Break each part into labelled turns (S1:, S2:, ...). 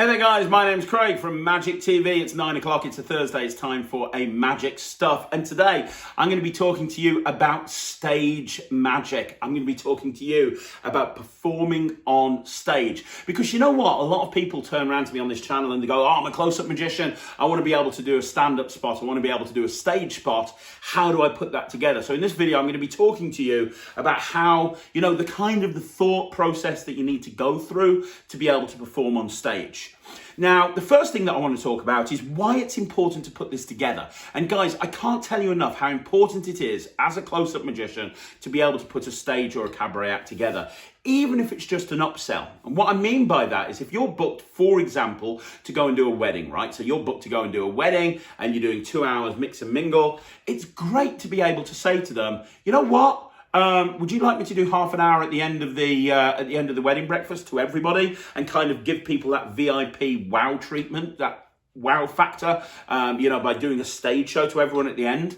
S1: Hey there guys, my name's Craig from Magic TV. It's 9 o'clock, it's a Thursday, it's time for a Magic Stuff. And today I'm going to be talking to you about stage magic. I'm going to be talking to you about performing on stage. Because you know what, a lot of people turn around to me on this channel and they go, oh, I'm a close-up magician, I want to be able to do a stand-up spot, I want to be able to do a stage spot. How do I put that together? So in this video I'm going to be talking to you about how, the kind of the thought process that you need to go through to be able to perform on stage. Now, the first thing that I want to talk about is why it's important to put this together. And guys, I can't tell you enough how important it is as a close-up magician to be able to put a stage or a cabaret act together, even if it's just an upsell. And what I mean by that is if you're booked, for example, to go and do a wedding, right? So you're booked to go and do a wedding and you're doing 2 hours mix and mingle. It's great to be able to say to them, you know what? Would you like me to do half an hour at the end of the wedding breakfast to everybody and kind of give people that VIP wow treatment, that wow factor, by doing a stage show to everyone at the end?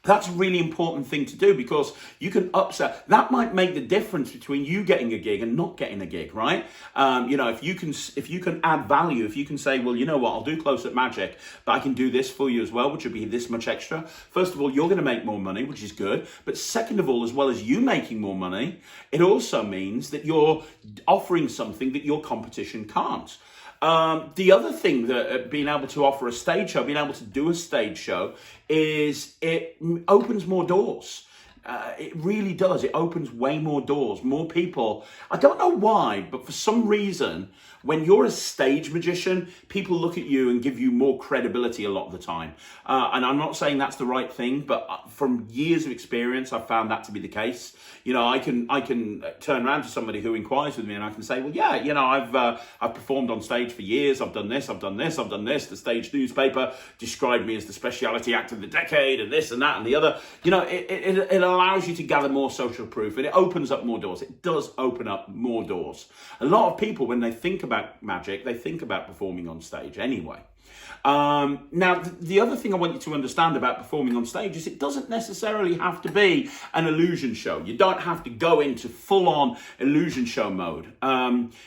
S1: That's a really important thing to do because you can upsell. That might make the difference between you getting a gig and not getting a gig, right? If you can add value, if you can say, well, you know what, I'll do close-up magic, but I can do this for you as well, which would be this much extra. First of all, you're going to make more money, which is good. But second of all, as well as you making more money, it also means that you're offering something that your competition can't. The other thing that being able to offer a stage show, being able to do a stage show, is it opens more doors. It really does. It opens way more doors. More people. I don't know why, but for some reason, when you're a stage magician, people look at you and give you more credibility a lot of the time. And I'm not saying that's the right thing, but from years of experience, I've found that to be the case. I can turn around to somebody who inquires with me and I can say, well, yeah, I've performed on stage for years. I've done this, I've done this, I've done this. The stage newspaper described me as the speciality act of the decade and this and that and the other. It allows you to gather more social proof and it opens up more doors. It does open up more doors. A lot of people, when they think about magic, they think about performing on stage anyway. Now, the other thing I want you to understand about performing on stage is it doesn't necessarily have to be an illusion show. You don't have to go into full-on illusion show mode.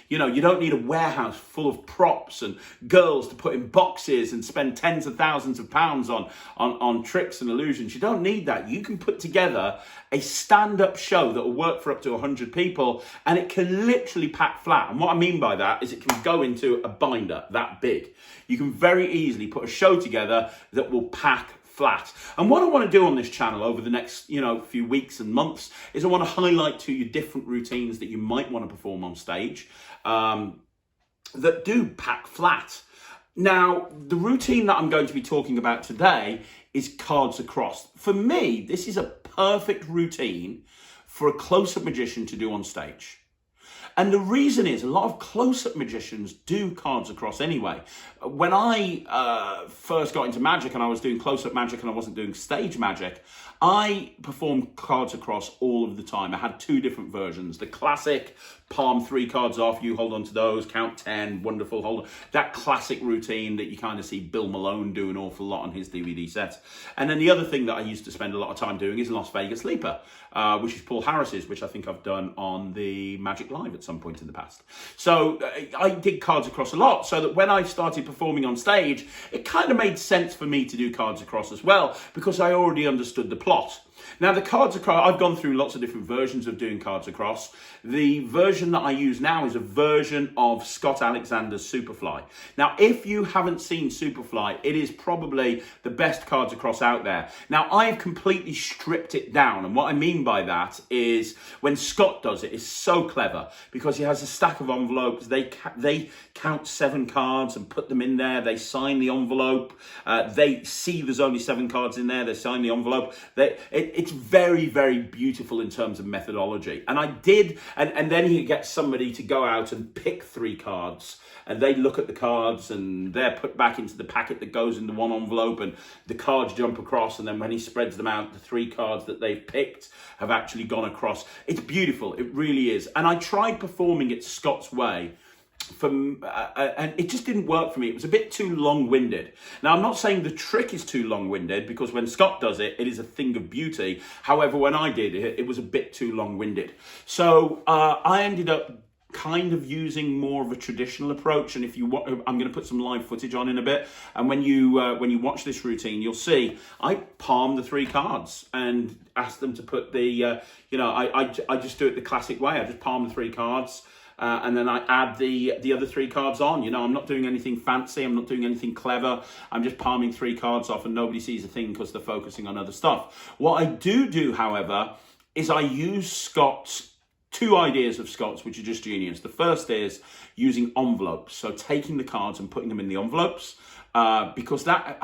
S1: You don't need a warehouse full of props and girls to put in boxes and spend tens of thousands of pounds on tricks and illusions. You don't need that. You can put together a stand-up show that will work for up to 100 people and it can literally pack flat. And what I mean by that is it can go into a binder that big. You can very easily put a show together that will pack flat. And what I want to do on this channel over the next, few weeks and months is I want to highlight to you different routines that you might want to perform on stage that do pack flat. Now, the routine that I'm going to be talking about today is cards across. For me, this is a perfect routine for a close-up magician to do on stage. And the reason is a lot of close-up magicians do cards across anyway. When I first got into magic and I was doing close-up magic and I wasn't doing stage magic, I performed cards across all of the time. I had 2 different versions. The classic palm 3 cards off, you hold on to those, count 10, wonderful, hold on. That classic routine that you kind of see Bill Malone do an awful lot on his DVD set. And then the other thing that I used to spend a lot of time doing is Las Vegas Leaper, which is Paul Harris's, which I think I've done on the Magic Live at some point in the past. So I did cards across a lot, so that when I started performing on stage, it kind of made sense for me to do cards across as well, because I already understood the plot. Now, the cards across, I've gone through lots of different versions of doing cards across. The version that I use now is a version of Scott Alexander's Superfly. Now, if you haven't seen Superfly, it is probably the best cards across out there. Now, I have completely stripped it down. And what I mean by that is when Scott does it, it's so clever because he has a stack of envelopes. They count 7 cards and put them in there. They sign the envelope. They see there's only 7 cards in there. They sign the envelope. It's very, very beautiful in terms of methodology. And I did, and then he gets somebody to go out and pick 3 cards and they look at the cards and they're put back into the packet that goes into one envelope and the cards jump across, and then when he spreads them out, the 3 cards that they've picked have actually gone across. It's beautiful, it really is. And I tried performing it Scott's way, and it just didn't work for me. It was a bit too long-winded. Now, I'm not saying the trick is too long-winded, because when Scott does it, it is a thing of beauty. However, when I did it, it was a bit too long-winded. So I ended up kind of using more of a traditional approach. And if you want, I'm going to put some live footage on in a bit. And when you watch this routine, you'll see I palm the 3 cards and ask them to put the, I just do it the classic way. I just palm the 3 cards. And then I add the other 3 cards on. I'm not doing anything fancy. I'm not doing anything clever. I'm just palming 3 cards off and nobody sees a thing because they're focusing on other stuff. What I do, however, is I use Scott's 2 ideas of Scott's, which are just genius. The first is using envelopes. So taking the cards and putting them in the envelopes, because that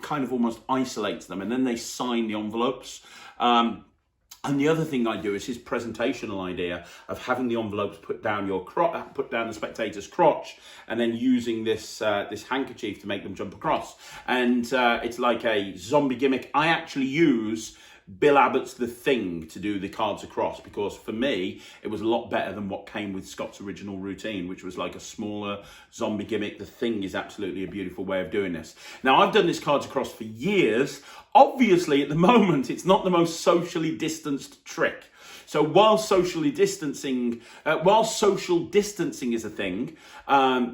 S1: kind of almost isolates them, and then they sign the envelopes. And the other thing I do is his presentational idea of having the envelopes put down the spectator's crotch, and then using this handkerchief to make them jump across. And it's like a zombie gimmick. I actually use Bill Abbott's The Thing to do the cards across, because for me it was a lot better than what came with Scott's original routine, which was like a smaller zombie gimmick. The Thing is absolutely a beautiful way of doing this. Now, I've done this cards across for years. Obviously at the moment it's not the most socially distanced trick. So while social distancing is a thing,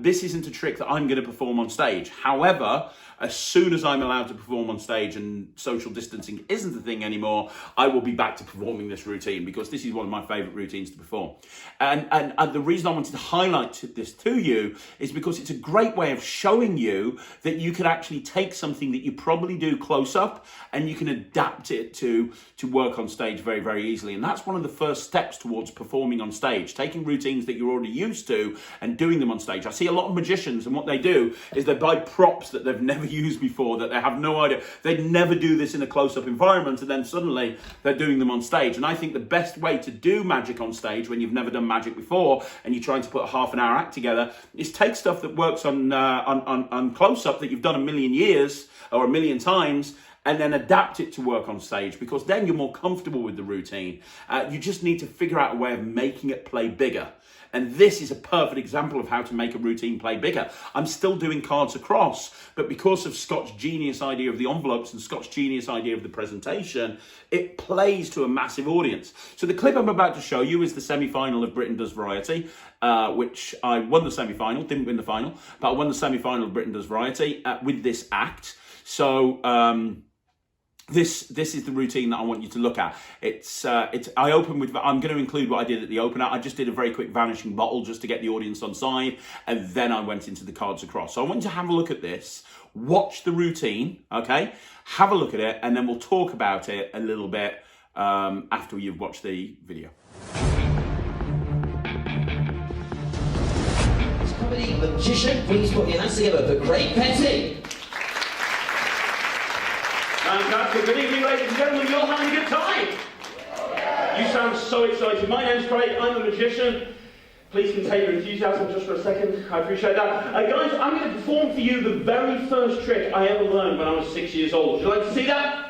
S1: this isn't a trick that I'm going to perform on stage. However, as soon as I'm allowed to perform on stage and social distancing isn't a thing anymore, I will be back to performing this routine, because this is one of my favorite routines to perform. And the reason I wanted to highlight this to you is because it's a great way of showing you that you can actually take something that you probably do close up and you can adapt it to work on stage very, very easily. And that's one of the first steps towards performing on stage, taking routines that you're already used to and doing them on stage. I see a lot of magicians, and what they do is they buy props that they've never used before, that they have no idea. They'd never do this in a close-up environment, and then suddenly they're doing them on stage. And I think the best way to do magic on stage when you've never done magic before and you're trying to put a half-an-hour act together is take stuff that works on close-up that you've done a million years or a million times, and then adapt it to work on stage, because then you're more comfortable with the routine. You just need to figure out a way of making it play bigger. And this is a perfect example of how to make a routine play bigger. I'm still doing cards across, but because of Scott's genius idea of the envelopes and Scott's genius idea of the presentation, it plays to a massive audience. So the clip I'm about to show you is the semi-final of Britain Does Variety, which I won the semi-final, didn't win the final, but I won the semi-final of Britain Does Variety with this act. So, This is the routine that I want you to look at. I open with, I'm going to include what I did at the opener. I just did a very quick vanishing bottle just to get the audience on side, and then I went into the cards across. So I want you to have a look at this, watch the routine, okay? Have a look at it, and then we'll talk about it a little bit after you've watched the video.
S2: Comedy magician, please put your hands together for Craig Petty.
S1: Fantastic. Good evening, ladies and gentlemen. You're having a good time. You sound so excited. My name's Craig. I'm a magician. Please contain your enthusiasm just for a second. I appreciate that. Guys, I'm going to perform for you the very first trick I ever learned when I was 6 years old. Would you like to see that?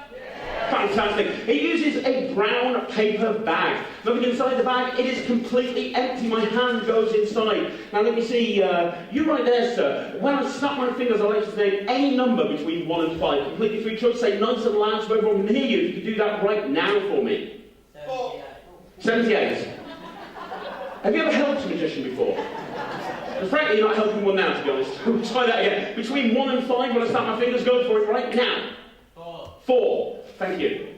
S1: Fantastic. It uses a brown paper bag. Looking inside the bag, it is completely empty. My hand goes inside. Now let me see, you right there, sir. When I snap my fingers, I'd like to name any number between 1 and 5. Completely free choice. Say nice and loud so everyone can hear you. If you could do that right now for me. 78. Have you ever helped a magician before? And frankly, you're not helping one now, to be honest. We'll try that again. Between 1 and 5, when I snap my fingers, go for it right now. 4. Thank you.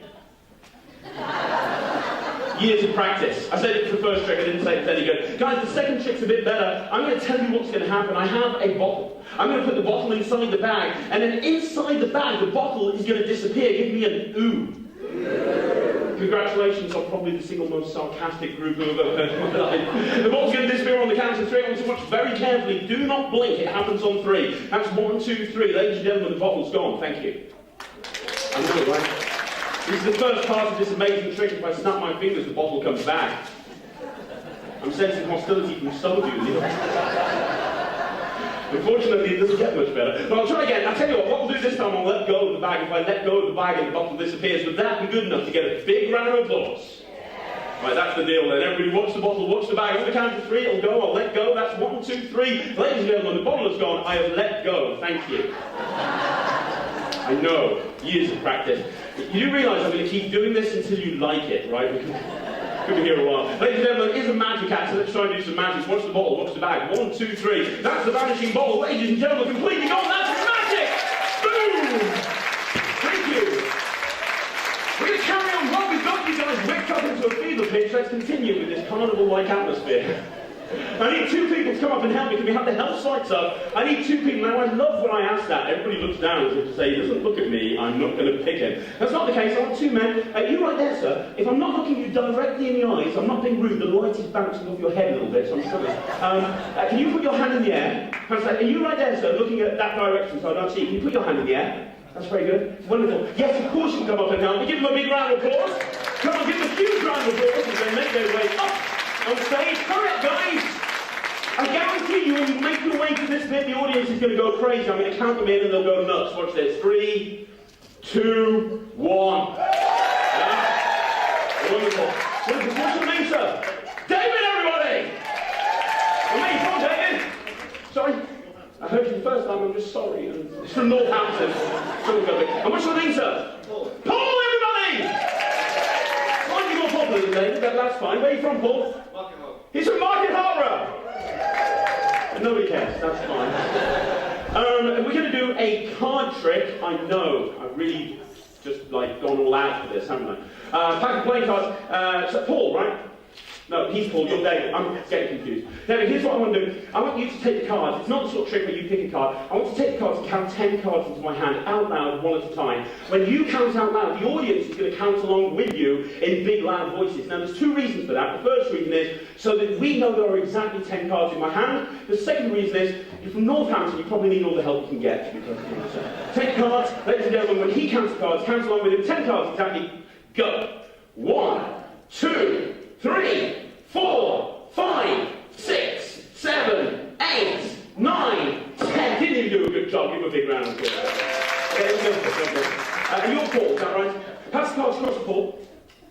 S1: Years of practice. I said it for the first trick, I didn't say it's any good. Guys, the second trick's a bit better. I'm going to tell you what's going to happen. I have a bottle. I'm going to put the bottle inside the bag, and then inside the bag, the bottle is going to disappear. Give me an ooh. Congratulations on probably the single most sarcastic group I've ever heard in my life. The bottle's going to disappear on the count of 3. I want you to watch very carefully. Do not blink. It happens on 3. That's 1, 2, 3. Ladies and gentlemen, the bottle's gone. Thank you. I know, right? This is the first part of this amazing trick. If I snap my fingers, the bottle comes back. I'm sensing hostility from some of you. Unfortunately, it doesn't get much better. But I'll try again. I'll tell you what we'll do this time, I'll let go of the bag. If I let go of the bag and the bottle disappears, would that be good enough to get a big round of applause? Right, that's the deal then. Everybody watch the bottle, watch the bag. On the count of 3, it'll go. I'll let go. That's 1, 2, 3. Ladies and gentlemen, the bottle has gone. I have let go. Thank you. I know. Years of practice. You do realise I'm going to keep doing this until you like it, right?
S3: Could be here a while. Ladies and gentlemen, it's a magic act, so let's try and do some magic. Watch the ball, watch the bag. 1, 2, 3. That's the vanishing ball. Ladies and gentlemen, completely gone. That's magic! Boom! Thank you. We're going to carry on. While we've got you guys whipped up into a fever pitch, let's continue with this carnival-like atmosphere. I need 2 people to come up and help me. Can we have the help sites up? I need 2 people. Now, I love when I ask that. Everybody looks down as if to say, he doesn't look at me, I'm not going to pick him. That's not the case. I want 2 men. You right there, sir. If I'm not looking you directly in the eyes, I'm not being rude. The light is bouncing off your head a little bit, so I'm struggling. Can you put your hand in the air? Are you right there, sir, looking at that direction so I don't see you? Can you put your hand in the air? That's very good. Wonderful. Yes, of course you can come up and help me. Give them a big round of applause. Come on, give them a huge round of applause as they make their way up on stage. Hurry up, guys. I guarantee you, when you make your way to this bit, the audience is going to go crazy. I'm going to count them in and they'll go nuts. Watch this. 3, 2, 1. Wonderful. What's your name, sir? David, everybody! Where are you from, David? Sorry? I heard you the first time, I'm just sorry. It's from Northampton. And what's your name, sir? Paul. Paul, everybody! Slightly more popular than David, that's fine. Where are you from, Paul? Market Harborough. He's from Market Harborough! Nobody cares, that's fine. We're going to do a card trick. I know, I've really just like gone all out for this, haven't I? Pack of playing cards. So Paul, right? No, he's Paul, you're David. I'm getting confused. David, here's what I want to do. I want you to take the cards. It's not the sort of trick where you pick a card. I want you to take the cards and count 10 cards into my hand, out loud, 1 at a time. When you count out loud, the audience is going to count along with you in big, loud voices. Now, there's 2 reasons for that. The first reason is so that we know there are exactly 10 cards in my hand. The second reason is, you're from Northampton, you probably need all the help you can get. So, take cards, ladies and gentlemen, when he counts the cards, count along with him. 10 cards exactly. Go. 1, 2, 3, 4, 5, 6, 7, 8, 9, 10. Didn't even do a good job. Give him a big round of applause. Okay, let's go. You're Paul, is that right? Pass the cards across the Paul.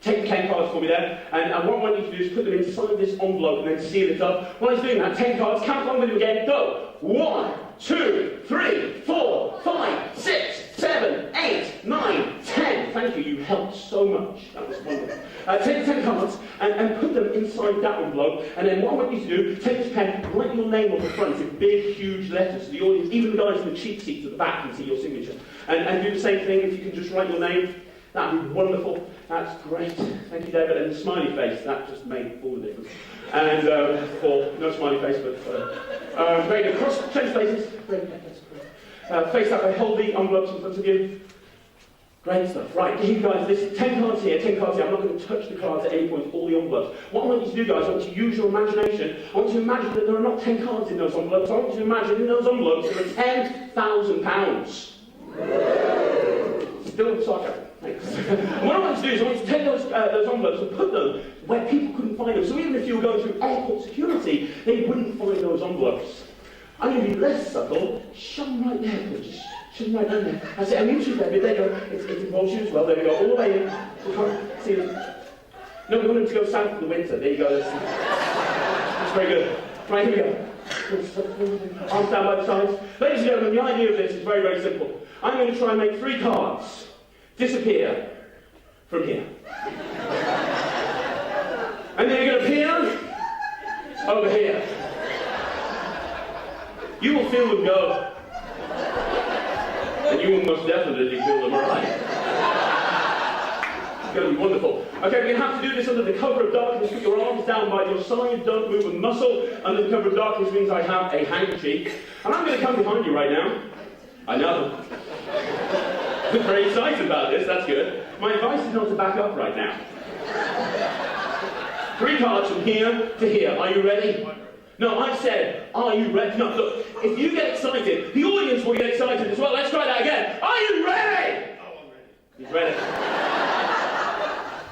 S3: Take the 10 cards for me there. And what I want you to do is put them inside this envelope and then seal it up. While he's doing that, 10 cards. Count along with him again. Go. 1, 2, 3, 4, 5, 6, 7, 8, 9, 10. Thank you, you helped so much. That was wonderful. Take the 10 cards and put them inside that envelope. And then what I want you to do, take this pen, write your name on the front in big, huge letters so the audience, even the guys in the cheap seats at the back can see your signature. And do the same thing if you can just write your name. That'd be wonderful. That's great. Thank you, David. And the smiley face, that just made all the difference. And, or no smiley face, but very good. Cross, change faces. Very good. Face that way. Hold the envelopes in front of you. Great stuff. Right, you guys, this 10 cards here, 10 cards here. I'm not going to touch the cards at any point, all the envelopes. What I want you to do, guys, I want you to use your imagination. I want you to imagine that there are not 10 cards in those envelopes. I want you to imagine in those envelopes there are £10,000. Still in sarcasm. Thanks. And what I want you to do is I want you to take those envelopes and put them where people couldn't find them. So even if you were going through airport security, they wouldn't find those envelopes. I'm going to be less subtle. Shove them right there, just shove them right down there. That's it. I'm interested, David. There you go. It involves you as well. There we go. All the way in. We can't see them. No, we want them to go south for the winter. There you go. That's very good. Right, here we go. Arms down by the sides. Ladies and gentlemen, the idea of this is very, very simple. I'm going to try and make 3 cards disappear from here. And they're going to appear over here. You will feel them go. And you will most definitely feel them arrive. It's going to be wonderful. Okay, we're going to have to do this under the cover of darkness. Put your arms down by your side. Don't move a muscle. Under the cover of darkness means I have a handkerchief. And I'm going to come behind you right now. I know. I'm very excited about this. That's good. My advice is not to back up right now. 3 cards from here to here. Are you ready? No, I said, are you ready? No, look, if you get excited, the audience will get excited as well. Let's try that again. Are you ready? Oh, I'm ready. He's ready.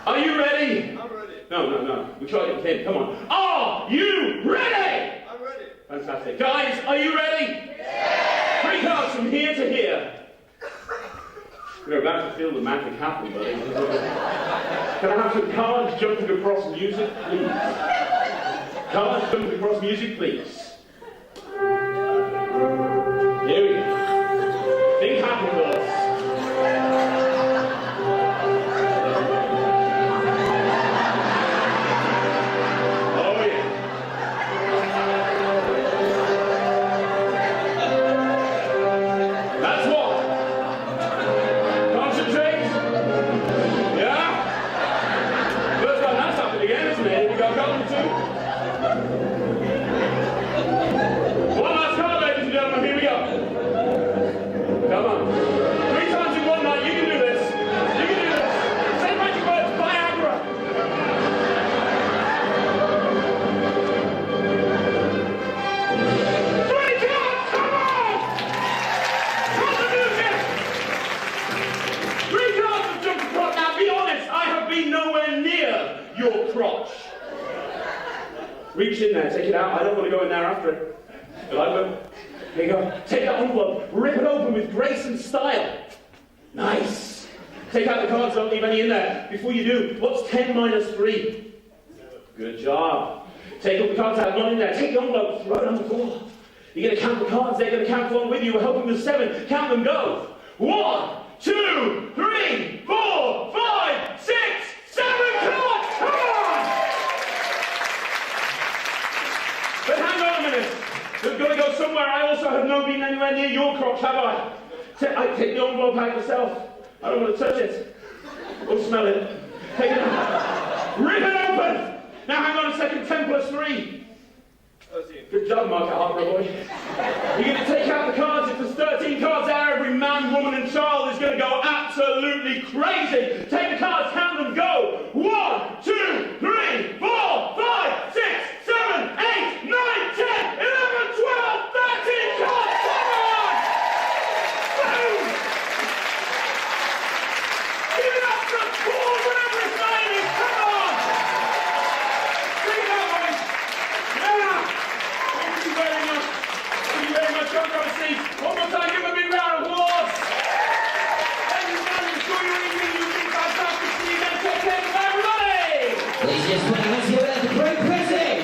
S3: Are you ready? I'm ready. No. We tried it with him. Come on. Are you ready? I'm ready. Fantastic. Guys, are you ready? Yeah. 3 cards from here to here. We're about to feel the magic happen, buddy. Can I have some cards jumping across music, please? Cards jumping across music, please. Here we go. Things happen to us. Reach in there, take it out. I don't want to go in there after it. But I will. Here you go. Take that envelope, rip it open with grace and style. Nice. Take out the cards, don't leave any in there. Before you do, what's 10 minus 3? Good job. Take all the cards out, not in there. Take the envelope, throw it on the floor. You're going to count the cards, they're going to count along with you. We're hoping there's 7. Count them, go. 1, 2, 3, 4, 5, 6, 7 cards! Come on! But hang on a minute. We've got to go somewhere. I also have not been anywhere near your crotch, have I? I take the envelope out myself. I don't want to touch it. Or smell it. Take it out. Rip it open! Now hang on a second. 10 plus 3. Good job, Mark Harper, boy. You're going to take out the cards. If there's 13 cards there, every man, woman, and child is going to go absolutely crazy. Take the cards, count them, go. 1, 2, 3, 4, 5, 6, 7, 8, 9, 10, 11, 12, 13 cards. Come on! Boom! Give it up for Paul, whatever his name is. Come on! Bring it up, boys. Yeah! Thank you very much. Thank you very much. Don't go to see. One more time, give a big round of applause. Ladies and gentlemen, enjoy your evening. You've been fantastic. See you again. Take care. Bye, everybody.
S2: Ladies and gentlemen, let's hear it at the Great Pressing.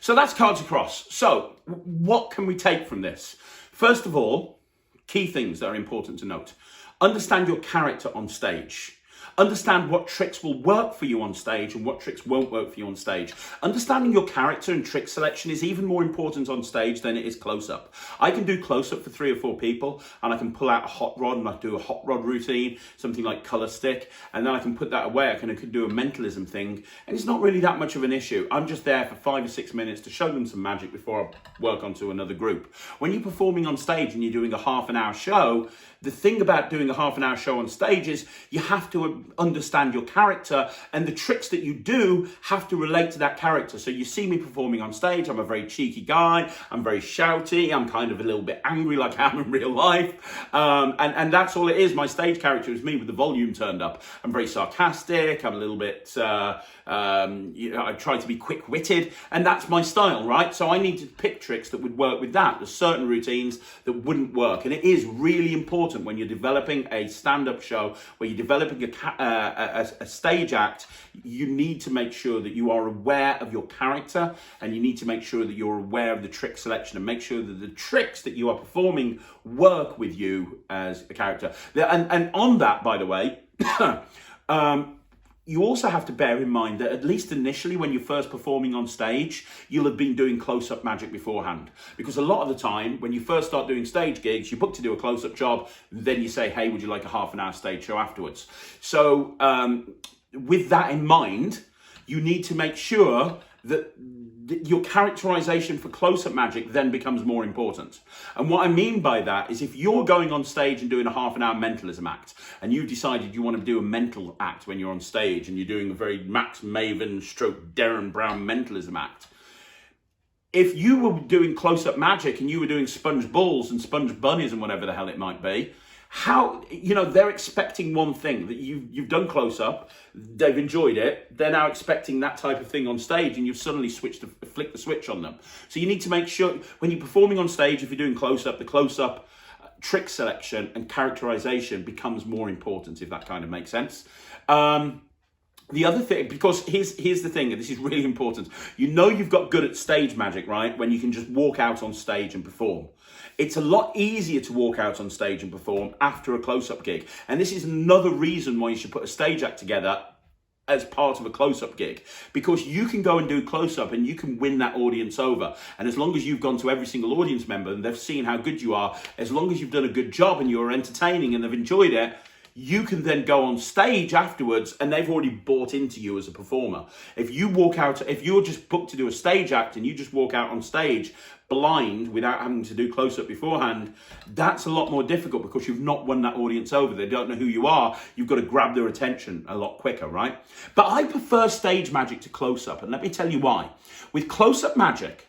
S1: So that's Cards Across. So what can we take from this? First of all, key things that are important to note. Understand your character on stage. Understand what tricks will work for you on stage and what tricks won't work for you on stage. Understanding your character and trick selection is even more important on stage than it is close-up. I can do close-up for 3 or 4 people, and I can pull out a hot rod and I do a hot rod routine, something like colour stick, and then I can put that away. I can do a mentalism thing, and it's not really that much of an issue. I'm just there for 5 or 6 minutes to show them some magic before I work onto another group. When you're performing on stage and you're doing a half-an-hour show, the thing about doing a half-an-hour show on stage is you have to understand your character, and the tricks that you do have to relate to that character. So you see me performing on stage, I'm a very cheeky guy, I'm very shouty, I'm kind of a little bit angry like I am in real life, and that's all it is. My stage character is me with the volume turned up. I'm very sarcastic, I'm a little bit, I try to be quick-witted, and that's my style, right? So I need to pick tricks that would work with that. There's certain routines that wouldn't work, and it is really important when you're developing a stand-up show, where you're developing a stage act, you need to make sure that you are aware of your character, and you need to make sure that you're aware of the trick selection, and make sure that the tricks that you are performing work with you as a character. And on that, by the way, you also have to bear in mind that at least initially when you're first performing on stage, you'll have been doing close-up magic beforehand. Because a lot of the time, when you first start doing stage gigs, you book to do a close-up job, then you say, hey, would you like a half-an-hour stage show afterwards? So with that in mind, you need to make sure that your characterization for close-up magic then becomes more important. And what I mean by that is if you're going on stage and doing a half-an-hour mentalism act, and you've decided you want to do a mental act when you're on stage, and you're doing a very Max Maven stroke Darren Brown mentalism act, if you were doing close-up magic and you were doing sponge balls and sponge bunnies and whatever the hell it might be, how, they're expecting one thing, that you've done close-up, they've enjoyed it, they're now expecting that type of thing on stage, and you've suddenly flicked the switch on them. So you need to make sure, when you're performing on stage, if you're doing close-up, the close-up trick selection and characterization becomes more important, if that kind of makes sense. The other thing, because here's the thing, and this is really important. You've got good at stage magic, right? When you can just walk out on stage and perform. It's a lot easier to walk out on stage and perform after a close-up gig. And this is another reason why you should put a stage act together as part of a close-up gig, because you can go and do close-up and you can win that audience over. And as long as you've gone to every single audience member and they've seen how good you are, as long as you've done a good job and you're entertaining and they've enjoyed it, you can then go on stage afterwards and they've already bought into you as a performer. If you're just booked to do a stage act and you just walk out on stage blind without having to do close-up beforehand, that's a lot more difficult because you've not won that audience over. They don't know who you are. You've got to grab their attention a lot quicker, right? But I prefer stage magic to close-up, and let me tell you why. With close-up magic,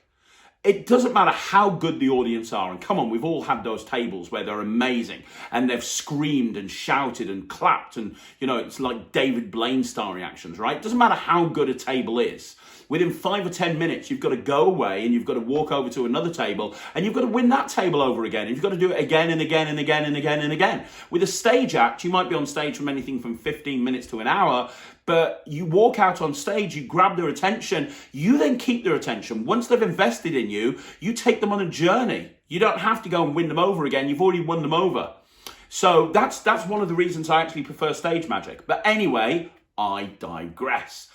S1: it doesn't matter how good the audience are. And come on, we've all had those tables where they're amazing and they've screamed and shouted and clapped and, it's like David Blaine style reactions, right? It doesn't matter how good a table is. within 5 or 10 minutes, you've got to go away and you've got to walk over to another table and you've got to win that table over again. And you've got to do it again and again and again and again and again. With a stage act, you might be on stage from anything from 15 minutes to an hour, but you walk out on stage, you grab their attention, you then keep their attention. Once they've invested in you, you take them on a journey. You don't have to go and win them over again. You've already won them over. So that's one of the reasons I actually prefer stage magic. But anyway, I digress.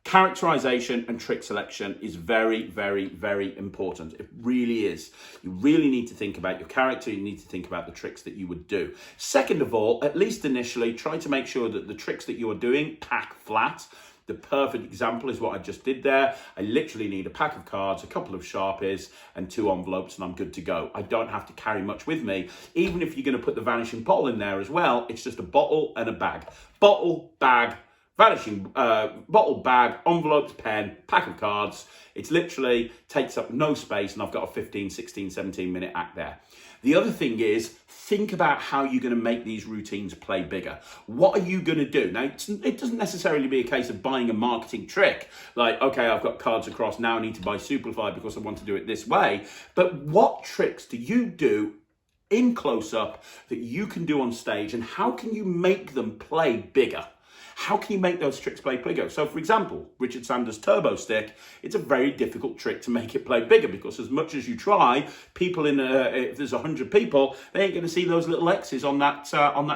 S1: Characterization and trick selection is very, very, very important. It really is. You really need to think about your character. You need to think about the tricks that you would do. Second of all, at least initially, try to make sure that the tricks that you are doing pack flat. The perfect example is what I just did there. I literally need a pack of cards, a couple of Sharpies, and 2 envelopes, and I'm good to go. I don't have to carry much with me. Even if you're going to put the vanishing bottle in there as well, it's just a bottle and a bag. Bottle, bag, vanishing bottle, bag, envelopes, pen, pack of cards. It's literally takes up no space, and I've got a 15, 16, 17 minute act there. The other thing is, think about how you're going to make these routines play bigger. What are you going to do? Now, it doesn't necessarily be a case of buying a marketing trick, like, okay, I've got cards across, now I need to buy Superfly because I want to do it this way. But what tricks do you do in close-up that you can do on stage, and how can you make them play bigger? How can you make those tricks play bigger? So, for example, Richard Sanders' Turbo Stick, it's a very difficult trick to make it play bigger, because as much as you try, people if there's 100 people, they ain't going to see those little X's on that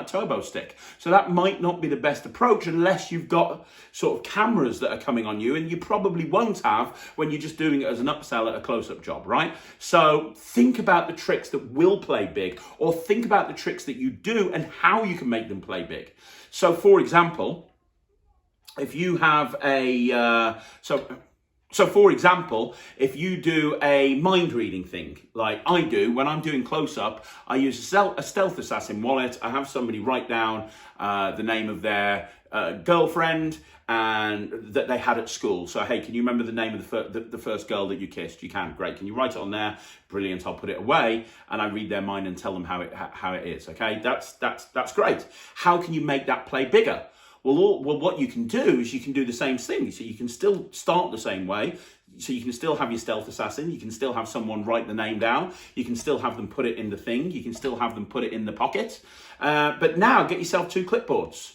S1: Turbo Stick. So that might not be the best approach unless you've got sort of cameras that are coming on you, and you probably won't have when you're just doing it as an upsell at a close-up job, right? So think about the tricks that will play big, or think about the tricks that you do and how you can make them play big. So, for example, if you have for example, if you do a mind reading thing, like I do, when I'm doing close up, I use a Stealth Assassin wallet. I have somebody write down the name of their girlfriend and that they had at school. So, hey, can you remember the name of the first girl that you kissed? You can, great. Can you write it on there? Brilliant. I'll put it away, and I read their mind and tell them how it is. Okay, that's great. How can you make that play bigger? Well, what you can do is you can do the same thing. So you can still start the same way. So you can still have your Stealth Assassin. You can still have someone write the name down. You can still have them put it in the thing. You can still have them put it in the pocket. But now get yourself 2 clipboards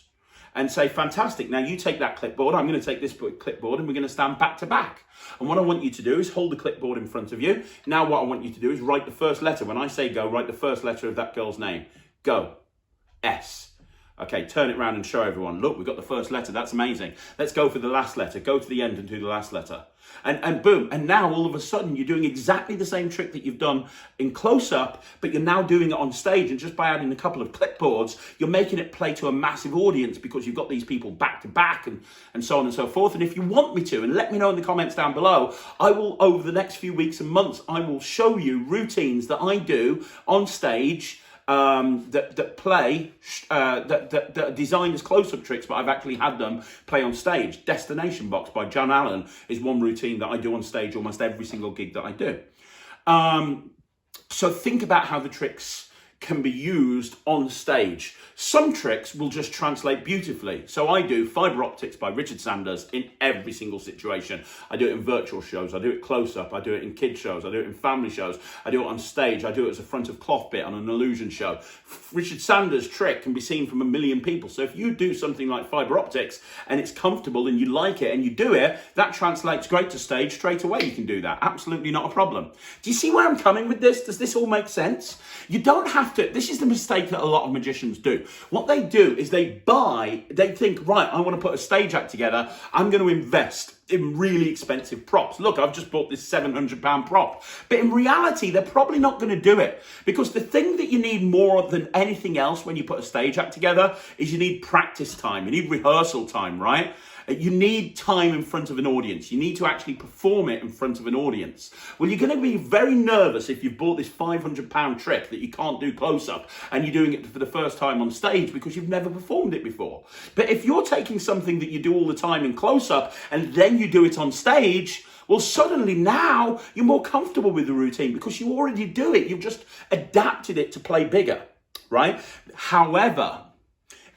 S1: and say, fantastic. Now you take that clipboard. I'm going to take this clipboard, and we're going to stand back to back. And what I want you to do is hold the clipboard in front of you. Now what I want you to do is write the first letter. When I say go, write the first letter of that girl's name. Go. S. Okay, turn it around and show everyone. Look, we've got the first letter. That's amazing. Let's go for the last letter. Go to the end and do the last letter. And boom. And now all of a sudden you're doing exactly the same trick that you've done in close-up, but you're now doing it on stage. And just by adding a couple of clipboards, you're making it play to a massive audience, because you've got these people back to back and so on and so forth. And if you want me to, and let me know in the comments down below, I will, over the next few weeks and months, I will show you routines that I do on stage that are designed as close-up tricks, but I've actually had them play on stage. Destination Box by John Allen is one routine that I do on stage almost every single gig that I do. So think about how the tricks can be used on stage. Some tricks will just translate beautifully. So I do Fiber Optics by Richard Sanders in every single situation. I do it in virtual shows, I do it close up, I do it in kid shows, I do it in family shows, I do it on stage, I do it as a front of cloth bit on an illusion show. Richard Sanders' trick can be seen from 1 million people. So if you do something like Fiber Optics and it's comfortable and you like it and you do it, that translates great to stage straight away. You can do that. Absolutely not a problem. Do you see where I'm coming with this? Does this all make sense? You don't have to. This is the mistake that a lot of magicians do. What they do is they think, right, I want to put a stage act together. I'm going to invest in really expensive props. Look, I've just bought this £700 prop. But in reality, they're probably not going to do it, because the thing that you need more than anything else when you put a stage act together is you need practice time. You need rehearsal time, right? You need time in front of an audience. You need to actually perform it in front of an audience. Well, you're going to be very nervous if you've bought this £500 trick that you can't do close-up and you're doing it for the first time on stage because you've never performed it before. But if you're taking something that you do all the time in close-up and then you do it on stage, well, suddenly now you're more comfortable with the routine because you already do it. You've just adapted it to play bigger, right? However,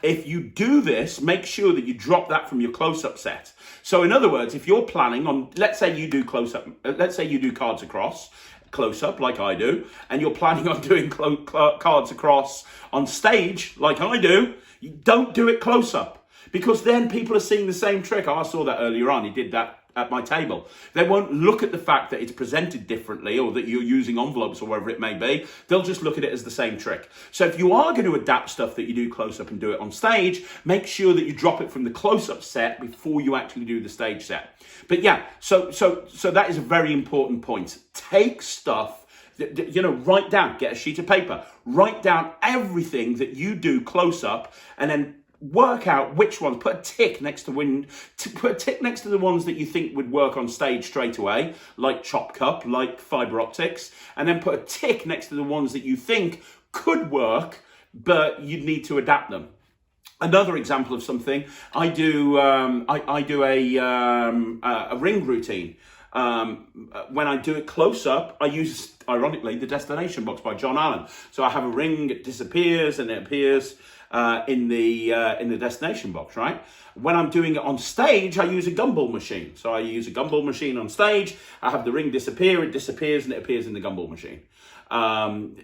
S1: if you do this, make sure that you drop that from your close-up set. So in other words, if you're planning on, let's say you do close-up, let's say you do cards across, close-up like I do, and you're planning on doing cards across on stage like I do, you don't do it close-up, because then people are seeing the same trick. Oh, I saw that earlier on, he did that at my table. They won't look at the fact that it's presented differently or that you're using envelopes or whatever it may be. They'll just look at it as the same trick. So if you are going to adapt stuff that you do close up and do it on stage, make sure that you drop it from the close up set before you actually do the stage set. But yeah, so that is a very important point. Take stuff, write down, get a sheet of paper, write down everything that you do close up, and then work out which ones. Put a tick next to the ones that you think would work on stage straight away, like Chop Cup, like Fiber Optics, and then put a tick next to the ones that you think could work, but you'd need to adapt them. Another example of something I do, I do a ring routine. When I do it close up, I use, ironically, the Destination Box by John Allen. So I have a ring, it disappears, and it appears in the Destination Box, right? When I'm doing it on stage, I use a gumball machine. So I use a gumball machine on stage. I have the ring disappear, it disappears, and it appears in the gumball machine.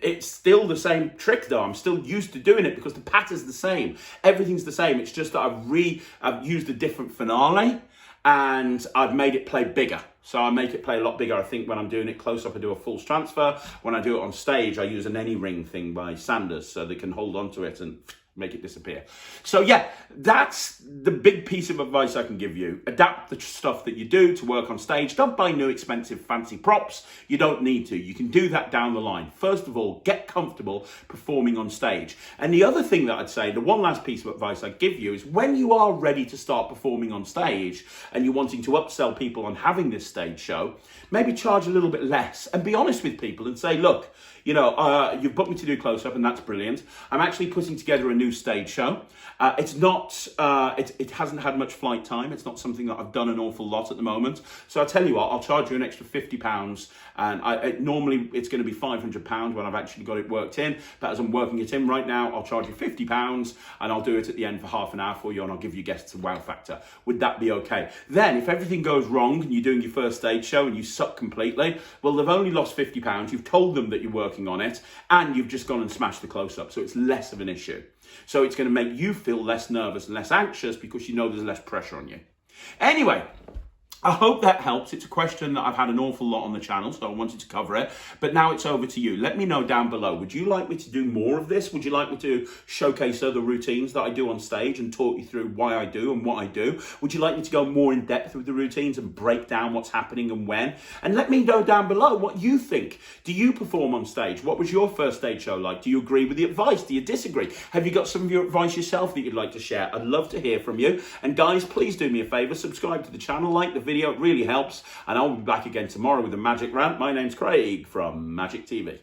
S1: It's still the same trick though. I'm still used to doing it because the pattern's the same. Everything's the same. It's just that I've used a different finale and I've made it play bigger. So I make it play a lot bigger. I think when I'm doing it close up, I do a false transfer. When I do it on stage, I use an Any Ring thing by Sanders so they can hold on to it and make it disappear. So yeah, that's the big piece of advice I can give you. Adapt the stuff that you do to work on stage. Don't buy new expensive fancy props. You don't need to. You can do that down the line. First of all, get comfortable performing on stage. And the other thing that I'd say, the one last piece of advice I'd give you is when you are ready to start performing on stage and you're wanting to upsell people on having this stage show, maybe charge a little bit less and be honest with people and say, look, you've booked me to do close-up and that's brilliant. I'm actually putting together a new stage show. It's not, it hasn't had much flight time. It's not something that I've done an awful lot at the moment. So I'll tell you what, I'll charge you an extra £50 and normally it's going to be £500 when I've actually got it worked in. But as I'm working it in right now, I'll charge you £50 and I'll do it at the end for half an hour for you and I'll give you guests a wow factor. Would that be okay? Then if everything goes wrong and you're doing your first stage show and you suck completely, well, they've only lost £50. You've told them that you're working on it and you've just gone and smashed the close-up. So it's less of an issue. So it's going to make you feel less nervous and less anxious because you know there's less pressure on you. Anyway, I hope that helps. It's a question that I've had an awful lot on the channel, so I wanted to cover it. But now it's over to you. Let me know down below. Would you like me to do more of this? Would you like me to showcase other routines that I do on stage and talk you through why I do and what I do? Would you like me to go more in depth with the routines and break down what's happening and when? And let me know down below what you think. Do you perform on stage? What was your first stage show like? Do you agree with the advice? Do you disagree? Have you got some of your advice yourself that you'd like to share? I'd love to hear from you. And guys, please do me a favor, subscribe to the channel, like the video, it really helps. And I'll be back again tomorrow with a magic rant. My name's Craig from Magic TV.